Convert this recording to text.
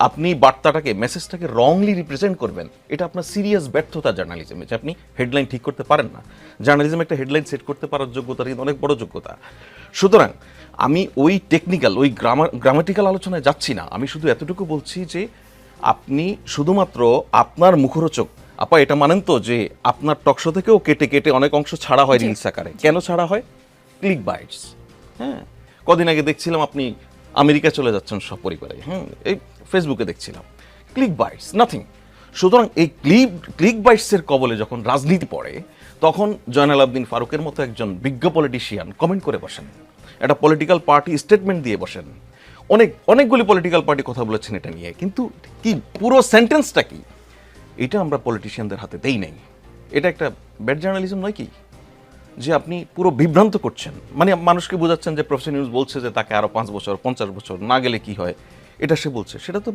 আপনি বার্তাটাকে মেসেজটাকে wrongly represent করবেন, এটা আপনার সিরিয়াস ব্যর্থতা জার্নালিজমে, যে আপনি হেডলাইন ঠিক করতে পারেন না। জার্নালিজম একটা হেডলাইন সেট করতে পারার যোগ্যতা কিন্তু অনেক বড় যোগ্যতা। সুতরাং আমি ওই টেকনিক্যাল ওই গ্রামাটিক্যাল আলোচনায় যাচ্ছি না, আমি শুধু এতটুকু বলছি যে আপনি শুধুমাত্র আপনার মুখরোচক, আপা এটা মানেন তো যে আপনার টকশো থেকেও কেটে কেটে অনেক অংশ ছাড়া হয় রিলস আকারে। কেন ছাড়া হয়? Click bytes. হ্যাঁ, কদিন আগে দেখছিলাম আপনি আমেরিকা চলে যাচ্ছেন সব পরিবারে, এই ফেসবুকে দেখছিলাম, ক্লিক বাইটস, নাথিং। সুতরাং এই ক্লিক বাইটসের কবলে যখন রাজনীতি পড়ে, তখন জয়নাল আবদিন ফারুকের মতো একজন বিজ্ঞ পলিটিশিয়ান কমেন্ট করে বসেন, একটা পলিটিক্যাল পার্টি স্টেটমেন্ট দিয়ে বসেন, অনেকগুলি পলিটিক্যাল পার্টি কথা বলেছেন এটা নিয়ে, কিন্তু কি পুরো সেন্টেন্সটা কি এটা আমরা পলিটিশিয়ানদের হাতে দেই নাই। এটা একটা ব্যাড জার্নালিজম নয় কি? যে আপনি পুরো বিভ্রান্ত করছেন, মানে মানুষকে বোঝাচ্ছেন যে প্রফেসর ইউনূস বলছে যে তাকে আরো 5 বছর 50 বছর না গেলে কি হয়, এটা সে বলছে, সেটা তো